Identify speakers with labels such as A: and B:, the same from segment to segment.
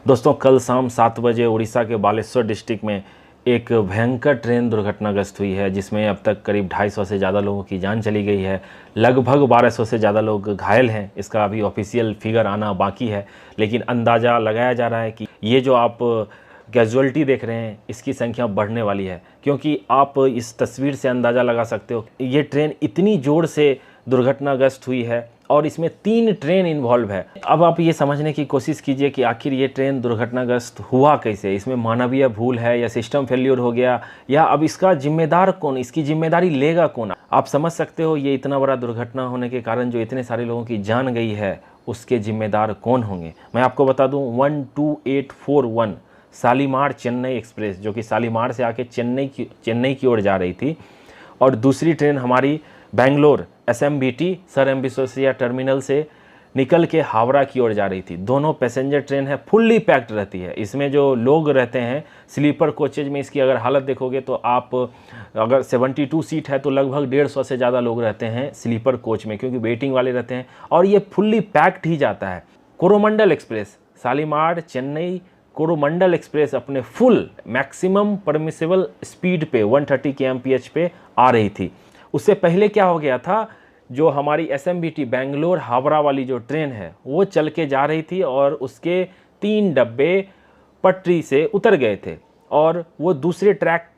A: दोस्तों, कल शाम 7 बजे उड़ीसा के बालेश्वर डिस्ट्रिक्ट में एक भयंकर ट्रेन दुर्घटनाग्रस्त हुई है, जिसमें अब तक करीब 250 से ज़्यादा लोगों की जान चली गई है। लगभग 1200 से ज़्यादा लोग घायल हैं। इसका अभी ऑफिशियल फिगर आना बाकी है, लेकिन अंदाज़ा लगाया जा रहा है कि ये जो आप कैजुअल्टी देख रहे हैं, इसकी संख्या बढ़ने वाली है, क्योंकि आप इस तस्वीर से अंदाज़ा लगा सकते हो ये ट्रेन इतनी ज़ोर से दुर्घटनाग्रस्त हुई है और इसमें 3 ट्रेन इन्वॉल्व है। अब आप ये समझने की कोशिश कीजिए कि आखिर ये ट्रेन दुर्घटनाग्रस्त हुआ कैसे। इसमें मानवीय भूल है या सिस्टम फेल्योर हो गया, या अब इसका जिम्मेदार कौन, इसकी जिम्मेदारी लेगा कौन। आप समझ सकते हो ये इतना बड़ा दुर्घटना होने के कारण जो इतने सारे लोगों की जान गई है, उसके जिम्मेदार कौन होंगे। मैं आपको बता दूं, 12841 शालीमार चेन्नई एक्सप्रेस, जो कि शालीमार से आके चेन्नई की ओर जा रही थी, और दूसरी ट्रेन हमारी Bangalore SMBT Sir M Visvesvaraya Terminal से निकल के हावड़ा की ओर जा रही थी। दोनों पैसेंजर ट्रेन है, फुल्ली पैक्ड रहती है। इसमें जो लोग रहते हैं स्लीपर कोचेज में, इसकी अगर हालत देखोगे तो आप अगर 72 सीट है तो लगभग 150 से ज़्यादा लोग रहते हैं स्लीपर कोच में, क्योंकि वेटिंग वाले रहते हैं, और ये फुल्ली पैक्ड ही जाता है। कोरोमंडल एक्सप्रेस शालीमार चेन्नई कोरोमंडल एक्सप्रेस अपने फुल मैक्सिमम परमिसेबल स्पीड पे 130 kmph पे आ रही थी। उससे पहले क्या हो गया था, जो हमारी SMBT बेंगलोर हावड़ा वाली जो ट्रेन है वो चल के जा रही थी और उसके 3 डब्बे पटरी से उतर गए थे और वो दूसरे ट्रैक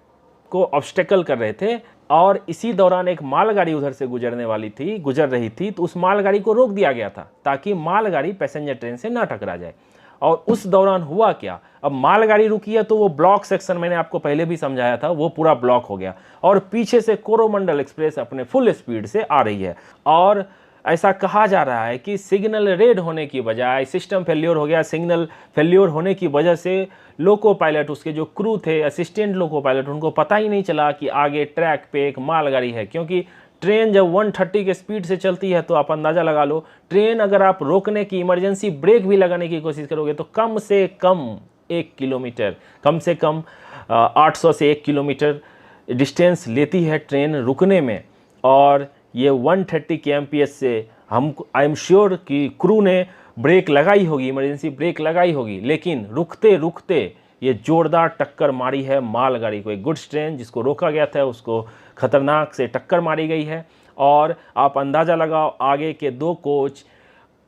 A: को ऑब्स्टेकल कर रहे थे, और इसी दौरान एक मालगाड़ी उधर से गुजर रही थी, तो उस मालगाड़ी को रोक दिया गया था ताकि मालगाड़ी पैसेंजर ट्रेन से ना टकरा जाए। और उस दौरान हुआ क्या, अब मालगाड़ी रुकी है तो वो ब्लॉक सेक्शन, मैंने आपको पहले भी समझाया था, वो पूरा ब्लॉक हो गया और पीछे से कोरोमंडल एक्सप्रेस अपने फुल स्पीड से आ रही है। और ऐसा कहा जा रहा है कि सिग्नल रेड होने की बजाय सिस्टम फेल्योर हो गया। सिग्नल फेल्योर होने की वजह से लोको पायलट, उसके जो क्रू थे, असिस्टेंट लोको पायलट, उनको पता ही नहीं चला कि आगे ट्रैक पे एक मालगाड़ी है, क्योंकि ट्रेन जब 130 के स्पीड से चलती है तो आप अंदाज़ा लगा लो, ट्रेन अगर आप रोकने की इमरजेंसी ब्रेक भी लगाने की कोशिश करोगे तो कम से कम 1 किलोमीटर, कम से कम 800 से 1 किलोमीटर डिस्टेंस लेती है ट्रेन रुकने में। और ये 130 kmph से आई एम श्योर कि क्रू ने ब्रेक लगाई होगी, इमरजेंसी ब्रेक लगाई होगी, लेकिन रुकते रुकते ये जोरदार टक्कर मारी है मालगाड़ी को। एक गुड्स ट्रेन जिसको रोका गया था उसको खतरनाक से टक्कर मारी गई है। और आप अंदाज़ा लगाओ, आगे के 2 कोच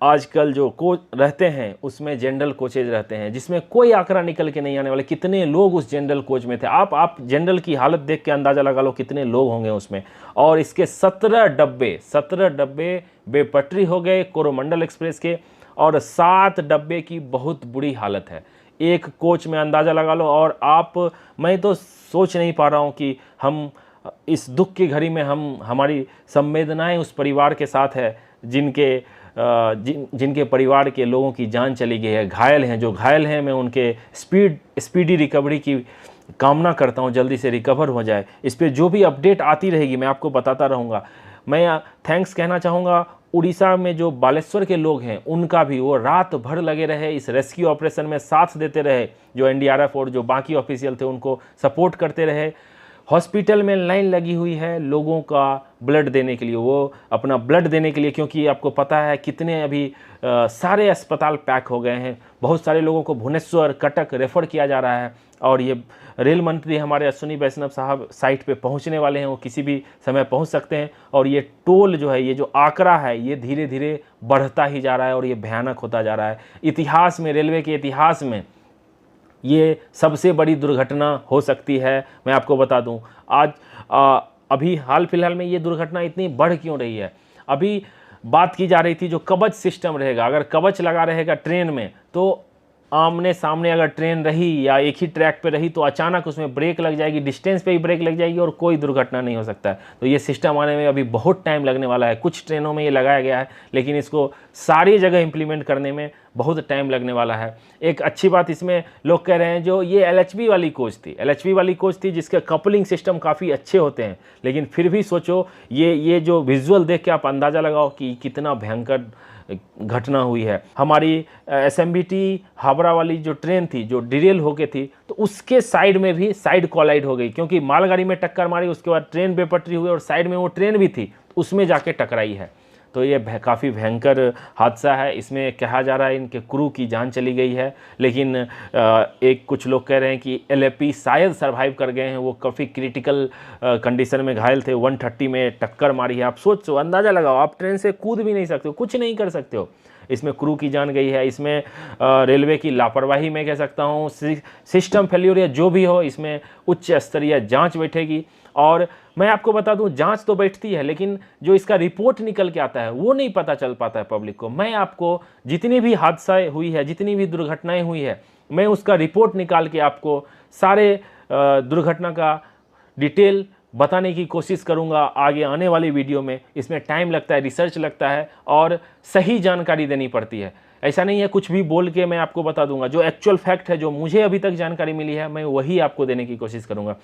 A: आजकल जो कोच रहते हैं उसमें जनरल कोचेज रहते हैं, जिसमें कोई आंकड़ा निकल के नहीं आने वाले कितने लोग उस जनरल कोच में थे। आप जनरल की हालत देख के अंदाज़ा लगा लो कितने लोग होंगे उसमें। और इसके 17 डब्बे बेपटरी हो गए कोरोमंडल एक्सप्रेस के, और 7 डब्बे की बहुत बुरी हालत है एक कोच में, अंदाज़ा लगा लो। और मैं तो सोच नहीं पा रहा हूँ कि हम इस दुख की घड़ी में हमारी संवेदनाएं उस परिवार के साथ है जिनके परिवार के लोगों की जान चली गई है, घायल हैं। जो घायल हैं मैं उनके स्पीडी रिकवरी की कामना करता हूं, जल्दी से रिकवर हो जाए। इस पर जो भी अपडेट आती रहेगी मैं आपको बताता रहूँगा। मैं थैंक्स कहना चाहूँगा उड़ीसा में जो बालेश्वर के लोग हैं उनका भी, वो रात भर लगे रहे इस रेस्क्यू ऑपरेशन में, साथ देते रहे। जो NDRF और जो बाकी ऑफिशियल थे उनको सपोर्ट करते रहे। हॉस्पिटल में लाइन लगी हुई है लोगों का ब्लड देने के लिए, वो अपना ब्लड देने के लिए, क्योंकि आपको पता है कितने अभी सारे अस्पताल पैक हो गए हैं। बहुत सारे लोगों को भुवनेश्वर, कटक रेफ़र किया जा रहा है। और ये रेल मंत्री हमारे अश्विनी वैष्णव साहब साइट पे पहुंचने वाले हैं, वो किसी भी समय पहुंच सकते हैं। और ये टोल जो है, ये जो आंकड़ा है, ये धीरे धीरे बढ़ता ही जा रहा है और ये भयानक होता जा रहा है। इतिहास में, रेलवे के इतिहास में ये सबसे बड़ी दुर्घटना हो सकती है। मैं आपको बता दूं, आज अभी हाल फिलहाल में ये दुर्घटना इतनी बढ़ क्यों रही है। अभी बात की जा रही थी जो कवच सिस्टम रहेगा, अगर कवच लगा रहेगा ट्रेन में तो आमने सामने अगर ट्रेन रही या एक ही ट्रैक पे रही तो अचानक उसमें ब्रेक लग जाएगी, डिस्टेंस पे ही ब्रेक लग जाएगी और कोई दुर्घटना नहीं हो सकता है। तो ये सिस्टम आने में अभी बहुत टाइम लगने वाला है। कुछ ट्रेनों में ये लगाया गया है, लेकिन इसको सारी जगह इम्प्लीमेंट करने में बहुत टाइम लगने वाला है। एक अच्छी बात इसमें लोग कह रहे हैं, जो ये LHB वाली कोच थी जिसके कपलिंग सिस्टम काफ़ी अच्छे होते हैं, लेकिन फिर भी सोचो ये जो विजुअल देख के आप अंदाज़ा लगाओ कि कितना भयंकर घटना हुई है। हमारी SMBT हावड़ा वाली जो ट्रेन थी जो डिरेल होके थी, तो उसके साइड में भी साइड कोलाइड हो गई, क्योंकि मालगाड़ी में टक्कर मारी, उसके बाद ट्रेन बेपटरी हुई और साइड में वो ट्रेन भी थी उसमें जाके टकराई है। तो ये काफ़ी भयंकर हादसा है। इसमें कहा जा रहा है इनके क्रू की जान चली गई है, लेकिन एक कुछ लोग कह रहे हैं कि LAP शायद सरवाइव कर गए हैं। वो काफ़ी क्रिटिकल कंडीशन में घायल थे। 130 में टक्कर मारी है। आप सोचो, अंदाज़ा लगाओ, आप ट्रेन से कूद भी नहीं सकते हो, कुछ नहीं कर सकते हो। इसमें क्रू की जान गई है। इसमें रेलवे की लापरवाही मैं कह सकता हूँ, सिस्टम फेल्योर या जो भी हो, इसमें उच्च स्तरीय जांच बैठेगी। और मैं आपको बता दूं, जांच तो बैठती है, लेकिन जो इसका रिपोर्ट निकल के आता है वो नहीं पता चल पाता है पब्लिक को। मैं आपको जितनी भी हादसा हुई है, जितनी भी दुर्घटनाएं हुई है, मैं उसका रिपोर्ट निकाल के आपको सारे दुर्घटना का डिटेल बताने की कोशिश करूंगा आगे आने वाली वीडियो में। इसमें टाइम लगता है, रिसर्च लगता है और सही जानकारी देनी पड़ती है। ऐसा नहीं है कुछ भी बोल के मैं आपको बता दूंगा। जो एक्चुअल फैक्ट है, जो मुझे अभी तक जानकारी मिली है, मैं वही आपको देने की कोशिश करूंगा।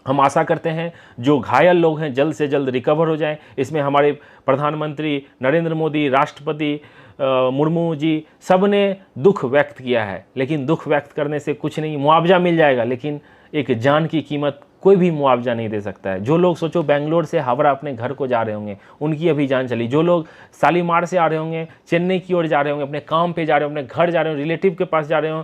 A: हम आशा करते हैं जो घायल लोग हैं जल्द से जल्द रिकवर हो जाएं। इसमें हमारे प्रधानमंत्री नरेंद्र मोदी, राष्ट्रपति मुर्मू जी, सब ने दुख व्यक्त किया है। लेकिन दुख व्यक्त करने से कुछ नहीं, मुआवजा मिल जाएगा, लेकिन एक जान की कीमत कोई भी मुआवजा नहीं दे सकता है। जो लोग सोचो बेंगलोर से हावड़ा अपने घर को जा रहे होंगे, उनकी अभी जान चली। जो लोग शालीमार से आ रहे होंगे, चेन्नई की ओर जा रहे होंगे, अपने काम पे जा रहे होंगे, अपने घर जा रहे हो, रिलेटिव के पास जा रहे हो,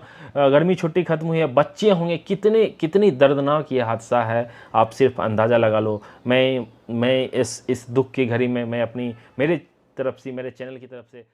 A: गर्मी छुट्टी खत्म हुई है, बच्चे होंगे, कितनी दर्दनाक ये हादसा है, आप सिर्फ अंदाज़ा लगा लो। मैं इस दुख की घड़ी में मैं अपनी मेरे तरफ से, मेरे चैनल की तरफ से